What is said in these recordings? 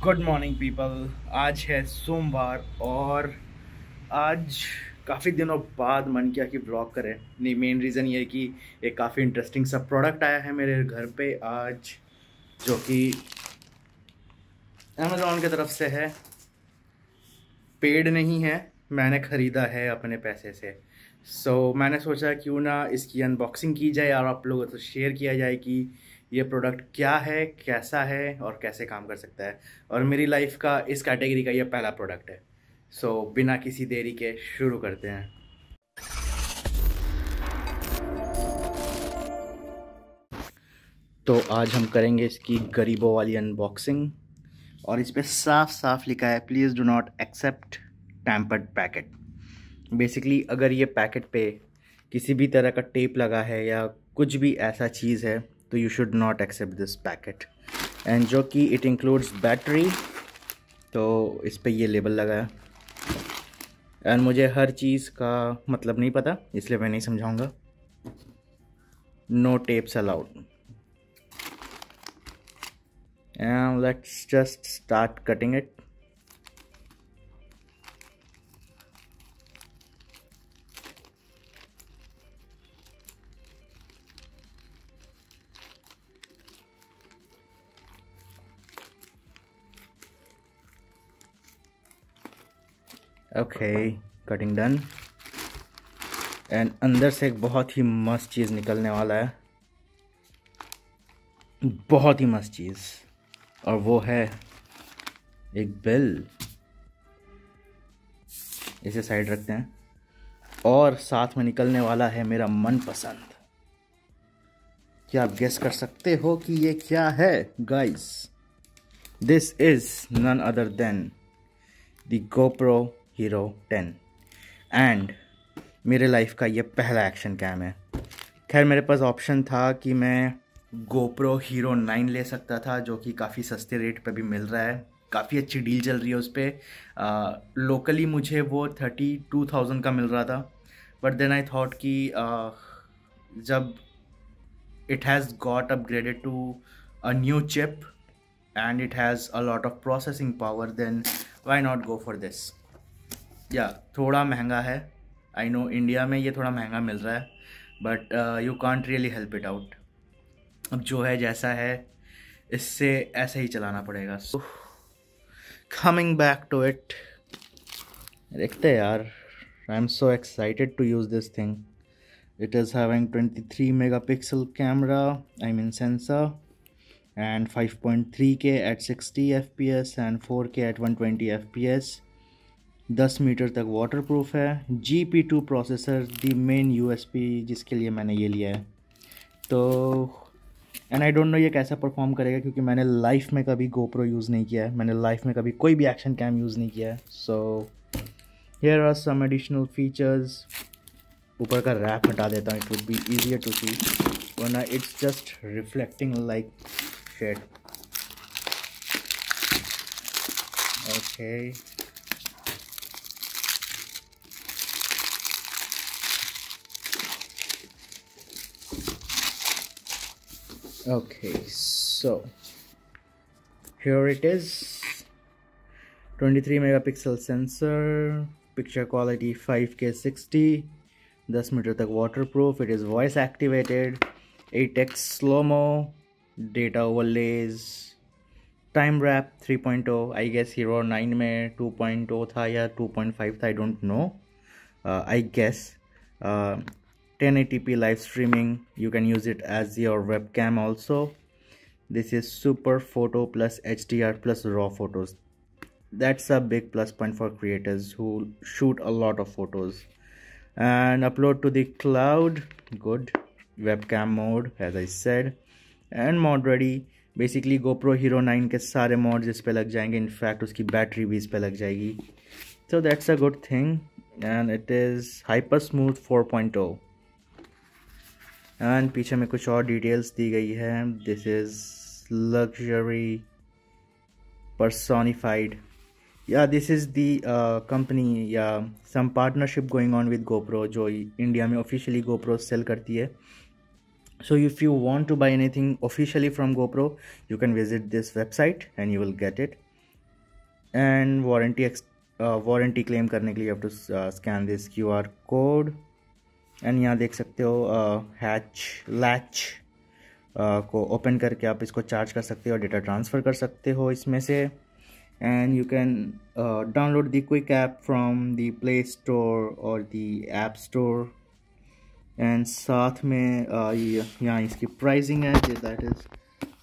Good morning people. आज है सोमवार और आज काफ़ी दिनों बाद मन किया कि ब्लॉग करें। नहीं, मेन रीज़न ये है कि एक काफ़ी इंटरेस्टिंग सा प्रोडक्ट आया है मेरे घर पे आज, जो कि अमेज़ॉन की तरफ से है। पेड नहीं है, मैंने ख़रीदा है अपने पैसे से। मैंने सोचा क्यों ना इसकी अनबॉक्सिंग की जाए और आप लोगों से शेयर किया जाए कि ये प्रोडक्ट क्या है, कैसा है और कैसे काम कर सकता है। और मेरी लाइफ का इस कैटेगरी का ये पहला प्रोडक्ट है। बिना किसी देरी के शुरू करते हैं। तो आज हम करेंगे इसकी गरीबों वाली अनबॉक्सिंग और इस पे साफ साफ लिखा है, please do not accept tampered packet. Basically अगर ये पैकेट पे किसी भी तरह का टेप लगा है या कुछ भी ऐसा चीज़ है तो you should not accept this packet. And जो कि इट इंक्लूड्स बैटरी, तो इस पे ये लेबल लगा है। एंड मुझे हर चीज़ का मतलब नहीं पता, इसलिए मैं नहीं समझाऊंगा। No tapes allowed. And let's just start cutting it. Okay, cutting done. And अंदर से एक बहुत ही मस्त चीज़ निकलने वाला है, बहुत ही मस्त चीज़, और वो है एक बिल। इसे साइड रखते हैं और साथ में निकलने वाला है मेरा मनपसंद। क्या आप गेस कर सकते हो कि ये क्या है guys? This is none other than the GoPro Hero 10 and मेरे लाइफ का ये पहला एक्शन कैम है। खैर मेरे पास ऑप्शन था कि मैं GoPro Hero 9 ले सकता था, जो कि काफ़ी सस्ते रेट पे भी मिल रहा है, काफ़ी अच्छी डील चल रही है उस पर। लोकली मुझे वो 32,000 का मिल रहा था। बट देन आई थॉट कि जब it has got upgraded to a new chip and it has a lot of processing power, then why not go for this? थोड़ा महंगा है, आई नो इंडिया में ये थोड़ा महंगा मिल रहा है, but you can't really help it out. अब जो है जैसा है, इससे ऐसे ही चलाना पड़ेगा। कमिंग बैक टू इट, देखते हैं यार। I am so excited to use this thing. It is having 23 megapixel camera, I mean sensor, and 5.3K at 60 fps and 4K at 120 fps. 10 metre तक वाटर प्रूफ है। GP2 processor दी main USP जिसके लिए मैंने ये लिया है। तो and I don't no ये कैसा परफॉर्म करेगा, क्योंकि मैंने लाइफ में कभी GoPro यूज़ नहीं किया है, मैंने लाइफ में कभी कोई भी एक्शन कैम यूज़ नहीं किया है। So here are some additional features. ऊपर का रैप हटा देता हूँ, it would be easier to see, वरना it's just reflecting like shade. Okay, okay, so here it is. 23 megapixel sensor, picture quality 5K 60, 10 metre तक water proof, it is voice activated, 8x slomo, data overlays, time warp 3.0। I guess Hero 9 में 2.0 था या 2.5 था, I don't know. I guess 1080p live streaming, you can use it as your webcam also. This is super photo plus HDR plus raw photos. That's a big plus point for creators who shoot a lot of photos. And upload to the cloud, good. Webcam mode as I said, and mod ready. Basically GoPro Hero 9 के सारे mods इस पे लग जाएंगे, in fact उसकी battery भी इस पे लग जाएगी। So that's a good thing, and it is Hyper Smooth 4.0. And पीछे में कुछ और डिटेल्स दी गई है। This is luxury personified. Yeah, this is the company या some partnership going on with GoPro, जो इंडिया में officially GoPro सेल करती है। So if you want to buy anything officially from GoPro, you can visit this website and you will get it. And warranty claim करने के लिए have to scan this QR code. And यहाँ देख सकते हो latch को open करके आप इसको चार्ज कर सकते हो और डेटा ट्रांसफ़र कर सकते हो इसमें से। And you can download the quick app from the play store और द ऐप स्टोर। एंड साथ में यहाँ इसकी प्राइसिंग है दैट इज़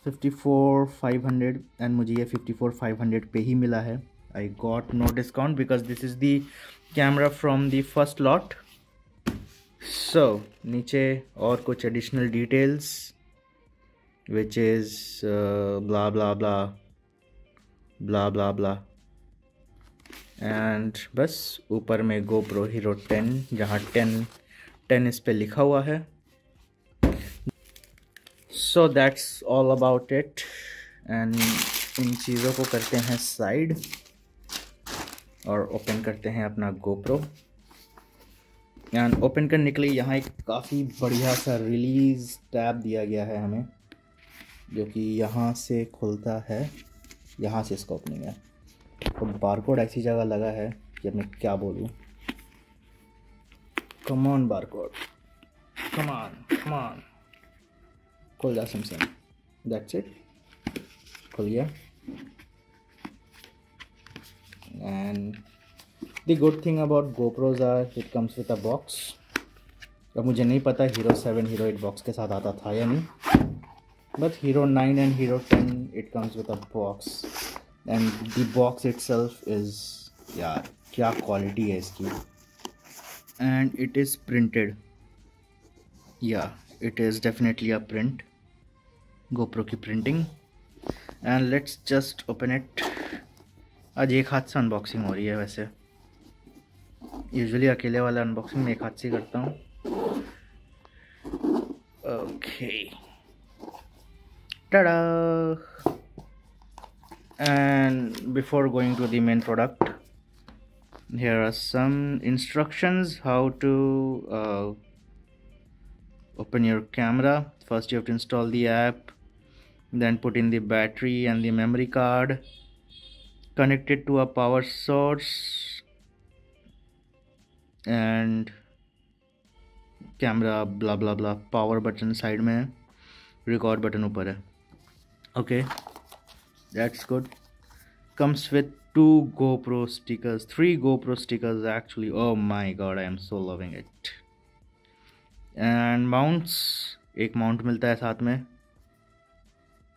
54,500 एंड मुझे ये 54,500 पे ही मिला है। I got no discount because this is the camera from the first lot. So नीचे और कुछ additional details which is blah blah blah blah blah blah and बस ऊपर में GoPro Hero 10 जहाँ 10 इस पे लिखा हुआ है। So that's all about it and इन चीज़ों को करते हैं साइड और ओपन करते हैं अपना GoPro। एंड ओपन करने के लिए यहाँ एक काफ़ी बढ़िया सा रिलीज़ टैब दिया गया है हमें, जो कि यहाँ से खुलता है, यहाँ से इसका ओपनिंग है। तो बारकोड ऐसी जगह लगा है कि अब मैं क्या बोलूँ। Come on barcode, come on खुल जा सैमसंग। दैट्स इट, खुल गया। And the good thing about GoPros are it comes with a box. अब मुझे नहीं पता Hero 7 Hero 8 बॉक्स के साथ आता था या नहीं, but Hero 9 and Hero 10 it comes with a box and the box itself is यार क्या क्वालिटी है इसकी। and it is printed, yeah it is definitely a print, GoPro की printing. and let's just open it। आज एक हाथ से unboxing हो रही है, वैसे यूजुअली अकेले वाला अनबॉक्सिंग मैं एक हाथ से करता हूँ। Okay Ta-da! And before going to the main product, here are some instructions how to open your camera. First you have to install the app, then put in the battery and the memory card, connect it to a power source, and camera blah blah blah, power button side में, record button ऊपर है। Okay, that's good. Comes with 2 GoPro stickers, 3 GoPro stickers actually. Oh my god, I am so loving it. And mounts, एक mount मिलता है साथ में।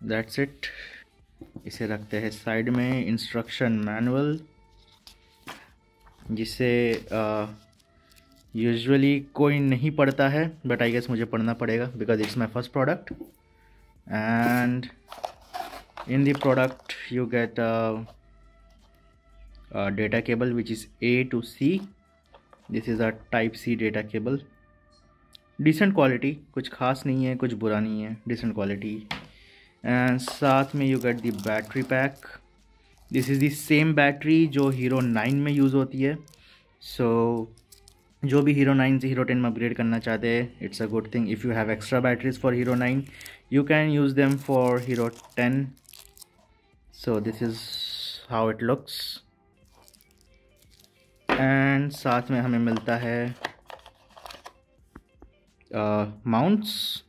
That's it. इसे रखते हैं साइड में। इंस्ट्रक्शन मैनुअल, जिसे यूजुअली कोई नहीं पढ़ता है, बट आई गेस मुझे पढ़ना पड़ेगा because it's my first product. and in the product you get a data cable which is A to C. this is a type C data cable, decent quality, कुछ खास नहीं है, कुछ बुरा नहीं है, decent quality। and साथ में you get the battery pack। this is the same battery जो Hero 9 में यूज़ होती है। so जो भी Hero 9 से Hero 10 में अपग्रेड करना चाहते हैं, it's a good thing. If you have extra batteries for Hero 9 you can use them for Hero 10। So this is how it looks. And साथ में हमें मिलता है mounts.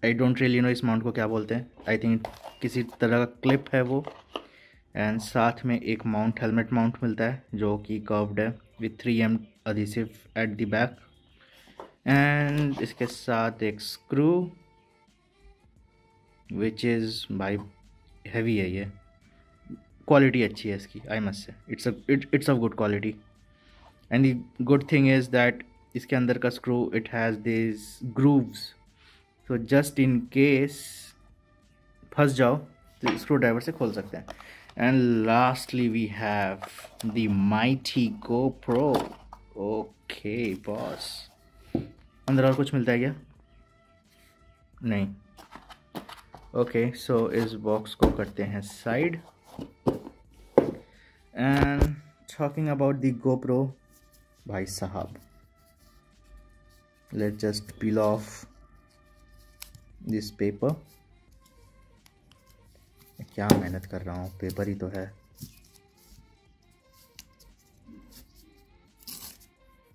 I don't really know इस माउंट को क्या बोलते हैं, आई थिंक किसी तरह का क्लिप है वो। एंड साथ में एक माउंट, हेलमेट माउंट मिलता है जो कि कर्व्ड है with 3M adhesive at the back। and इसके साथ एक screw which is by heavy है, ये क्वालिटी अच्छी है इसकी, I must say it's of good quality। and the good thing is that इसके अंदर का screw it has these grooves, so just in case फंस जाओ तो स्क्रू ड्राइवर से खोल सकते हैं। and lastly we have the mighty GoPro। okay boss, अंदर और कुछ मिलता है क्या? नहीं। okay, so इस बॉक्स को करते हैं side. and talking about the GoPro, भाई साहब, let's just peel off this paper। क्या मेहनत कर रहा हूँ, पेपर ही तो है।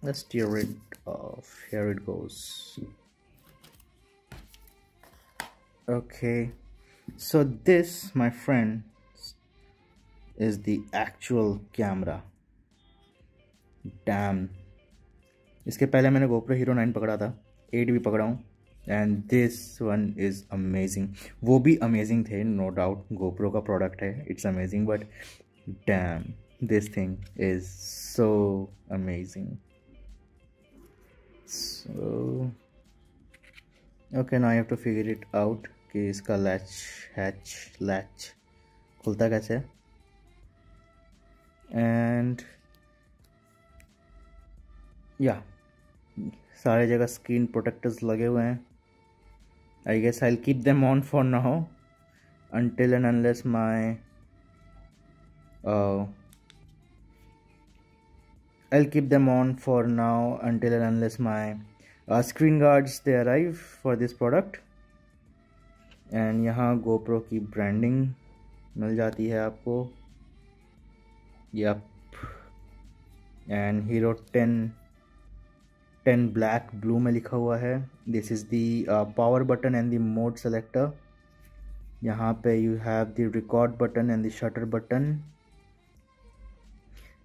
let's tear it off. Here it goes. Okay, so this, my friend, is the actual camera. Damn. इसके पहले मैंने GoPro Hero 9 पकड़ा था, 8 भी पकड़ा हूँ, and this one is amazing. वो भी अमेजिंग थे, नो डाउट, GoPro का प्रोडक्ट है, it's amazing, but damn, this thing is so amazing. So okay, now I have to figure it out कि इसका लैच खुलता कैसे है. एंड या सारे जगह स्क्रीन प्रोटेक्टर्स लगे हुए हैं. I guess I will keep them on for now until and unless my I'll keep them on for now until and unless my screen guards they arrive for this product. And यहाँ GoPro की ब्रांडिंग मिल जाती है आपको. Yup. And Hero 10 black blue में लिखा हुआ है. This is the power button and the mode selector. यहाँ पे you have the record button and the shutter button.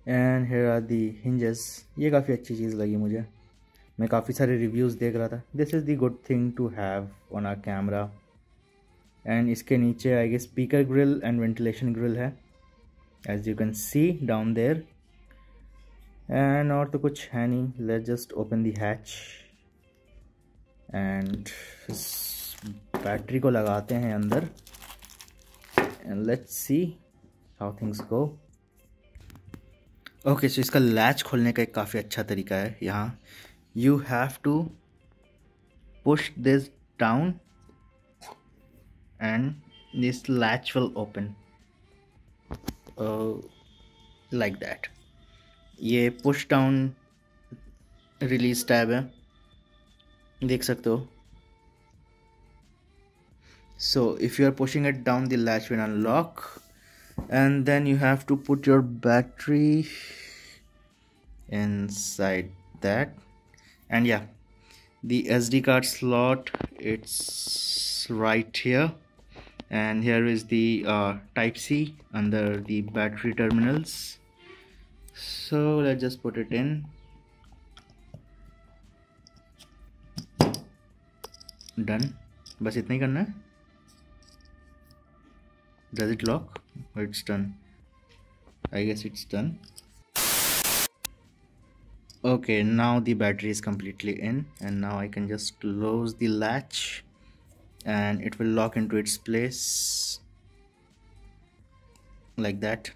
And here are the hinges. ये काफ़ी अच्छी चीज़ लगी मुझे, मैं काफ़ी सारे रिव्यूज़ देख रहा था. This is the good thing to have on our camera. And इसके नीचे I guess speaker grill and ventilation grill है, as you can see down there. And और तो कुछ है नहीं. Let's just open the hatch and battery को लगाते हैं अंदर and let's see how things go. Okay, so इसका लैच खोलने का एक काफ़ी अच्छा तरीका है. यहाँ you have to push this down and this latch will open like that. ये पुश डाउन रिलीज टैब है, देख सकते हो. So if you are pushing it down, the latch will unlock, and then you have to put your battery inside that. And yeah, the SD card slot, it's right here, and here is the type C under the battery terminals. So let's just put it in. Done. बस इतना ही करना है. Does it lock? Or it's done? I guess it's done. Okay, now the battery is completely in, and now I can just close the latch and it will lock into its place like that.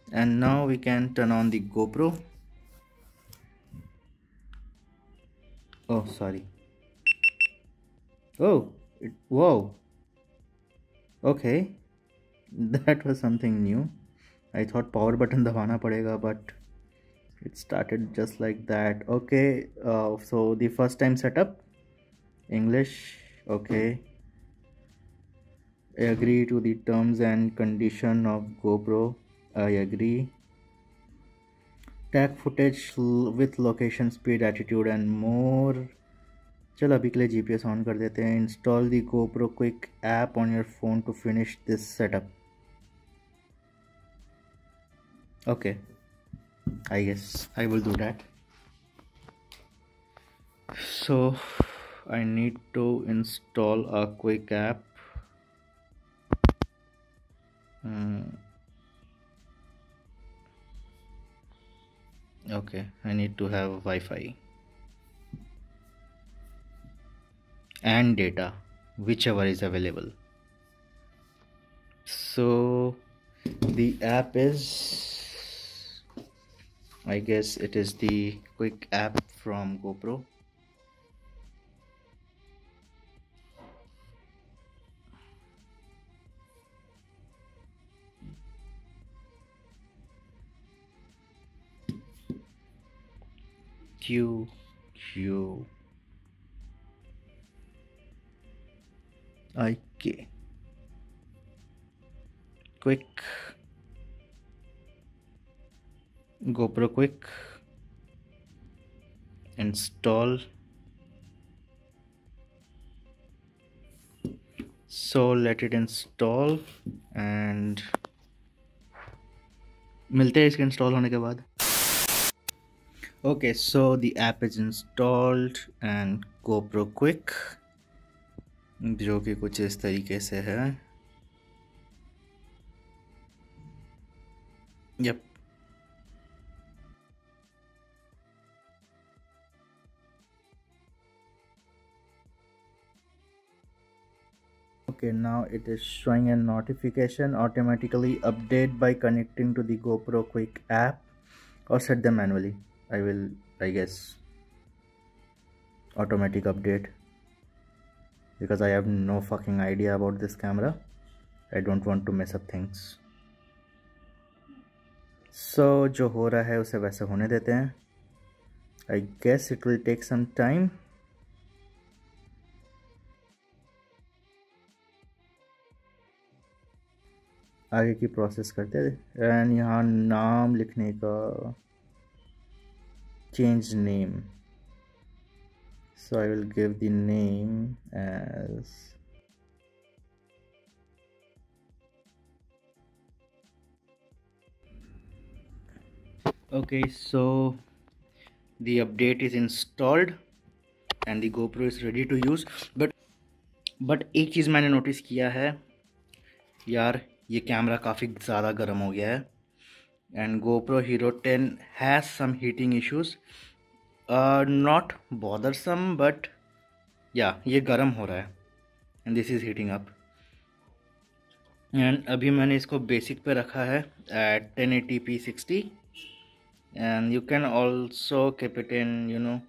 And now we can turn on the GoPro. Oh, sorry. Oh, whoa. Okay, that was something new. I thought power button दबाना पड़ेगा, but it started just like that. Okay, so the first time setup, English. Okay, I agree to the terms and condition of GoPro. I agree. Tag footage with location, speed, attitude and more. चलो अभी के लिए GPS on कर देते हैं. Install the GoPro quick app on your phone to finish this setup. Okay, I guess I will do that. So I need to install a quick app. Okay, I need to have wifi and data, whichever is available. So the app is, I guess it is the quick app from GoPro. Q IK quick GoPro quick. install. So let it install and मिलते हैं इसके install होने के बाद. Okay, so the app is installed and GoPro Quick, जो कि कुछ इस तरीके से है. Yep. Okay, now it is showing a notification automatically update by connecting to the GoPro Quick app or set them manually. I guess automatic update, because I have no fucking idea about this camera. I don't want to mess up things. So जो हो रहा है उसे वैसे होने देते हैं. I guess it will take some time. आगे की प्रोसेस करते हैं. एंड यहाँ नाम लिखने का, change name. So I will give the name as okay. So the update is installed and the GoPro is ready to use. But एक चीज़ मैंने नोटिस किया है यार, ये कैमरा काफ़ी ज़्यादा गर्म हो गया है. And GoPro Hero 10 has some heating issues. Not bothersome but yeah ये गर्म हो रहा है and this is heating up. And अभी मैंने इसको बेसिक पे रखा है at 1080p 60. And you can also keep it in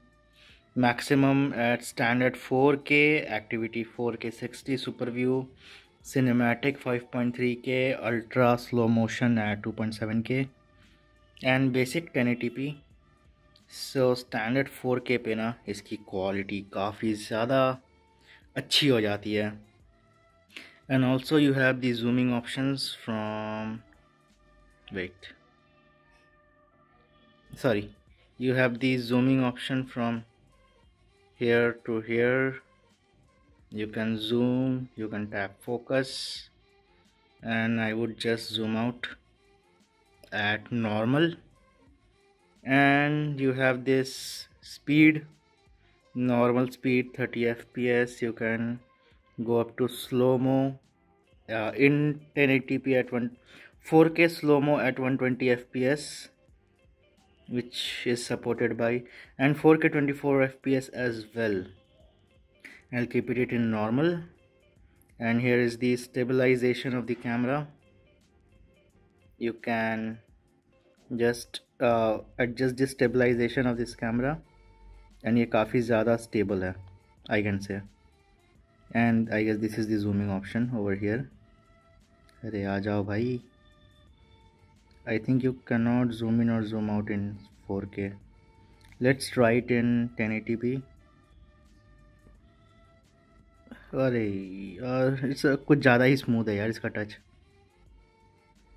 maximum at standard 4K, activity 4K 60, super view, cinematic 5.3K, ultra slow motion at 2.7K and basic 1080p. so standard 4K पे ना इसकी quality काफ़ी ज़्यादा अच्छी हो जाती है. and also you have the zooming options from you have the zooming option from here to here. You can zoom, you can tap focus, and I would just zoom out at normal. And you have this speed, normal speed 30 fps. You can go up to slow-mo in 1080p at 4K slow-mo at 120 fps, which is supported by, and 4K 24 fps as well. I'll keep it in normal. And here is the stabilization of the camera. You can just adjust the stabilization of this camera and ये काफ़ी ज़्यादा stable है, I can say. And I guess this is the zooming option over here. अरे आ जाओ भाई. I think you cannot zoom in or zoom out in 4K. Let's try it in 1080p. अरे it's कुछ ज़्यादा ही smooth है यार इसका touch.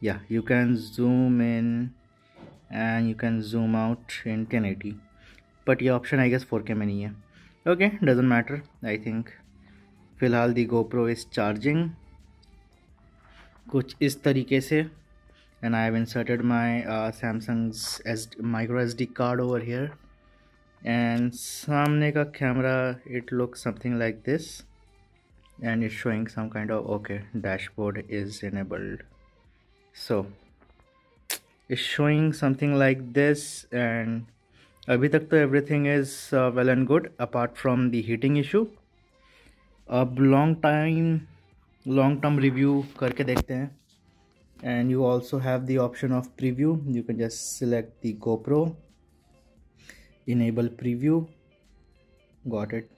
या you can zoom in and you can zoom out in 1080, but ये ऑप्शन आई गेस 4K में नहीं है. Okay, doesn't matter. I think फ़िलहाल दी GoPro इज़ चार्जिंग कुछ इस तरीके से. and I have inserted my Samsung's micro SD card over here. and सामने का camera, it looks something like this, and it's showing some kind of okay, dashboard is enabled. So it's showing something like this, and अभी तक तो everything is well and good apart from the heating issue. अब long term review करके देखते हैं. and you also have the option of preview. You can just select the GoPro, enable preview, got it,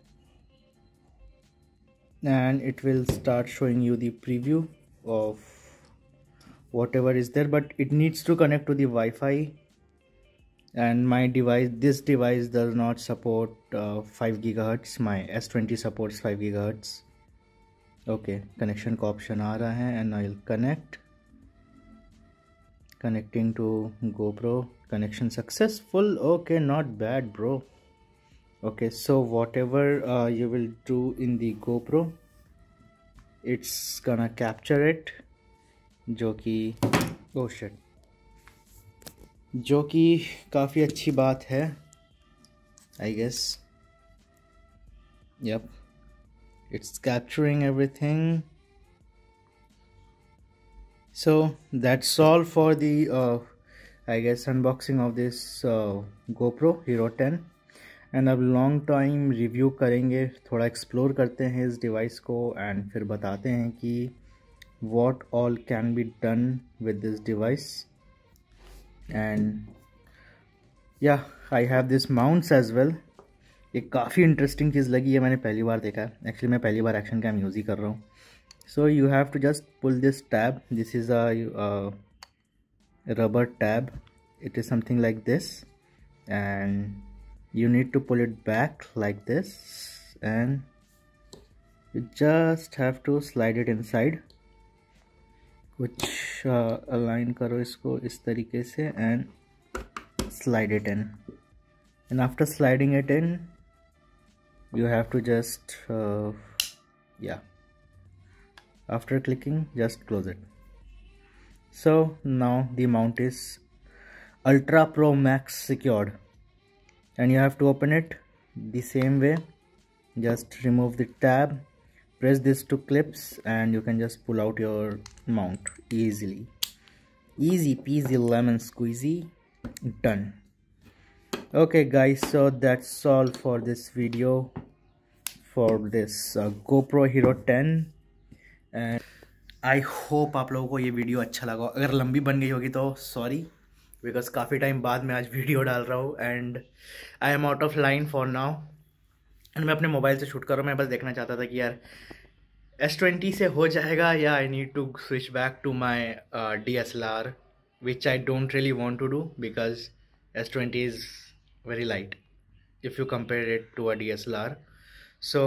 and it will start showing you the preview of whatever is there, but it needs to connect to the Wi-Fi. and my device, this device does not support 5 GHz. my S20 supports 5 GHz. okay, connection का option आ रहा है and I'll connecting to GoPro. connection successful. okay, not bad bro. Okay, so whatever you will do in the GoPro, it's gonna capture it, जो कि oh shit, जो कि काफ़ी अच्छी बात है, I guess. Yep, it's capturing everything. So that's all for the I guess unboxing of this GoPro Hero 10. And अब long time review करेंगे, थोड़ा एक्सप्लोर करते हैं इस डिवाइस को एंड फिर बताते हैं कि what all can be done with this device. And yeah, I have this mounts as well. ये काफ़ी इंटरेस्टिंग चीज़ लगी है, मैंने पहली बार देखा है एक्चुअली, मैं पहली बार एक्शन कैम यूज़ ही कर रहा हूँ. So you have to just pull this tab. This is a rubber tab. It is something like this, and you need to pull it back like this, and you just have to slide it inside. कुछ align करो इसको इस तरीके से and slide it in. And after sliding it in, you have to just yeah, after clicking just close it. So now the mount is Ultra Pro Max secured, and you have to open it the same way. Just remove the tab, press these two clips, and you can just pull out your mount easily. Easy peasy lemon squeezy, done. Okay guys, so that's all for this video for this GoPro Hero 10. And I hope आप लोगों को ये video अच्छा लगा. अगर लंबी बन गई होगी तो सॉरी, बिकॉज काफ़ी टाइम बाद मैं आज वीडियो डाल रहा हूँ and I am out of line for now. And मैं अपने मोबाइल से शूट कर रहा हूँ. मैं बस देखना चाहता था कि यार S20 से हो जाएगा या I need to switch back to my DSLR, which I don't really want to do because S20 is very light if you compare it to a DSLR. So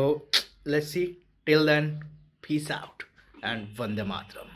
let's see. Till then, peace out and Vande Mataram.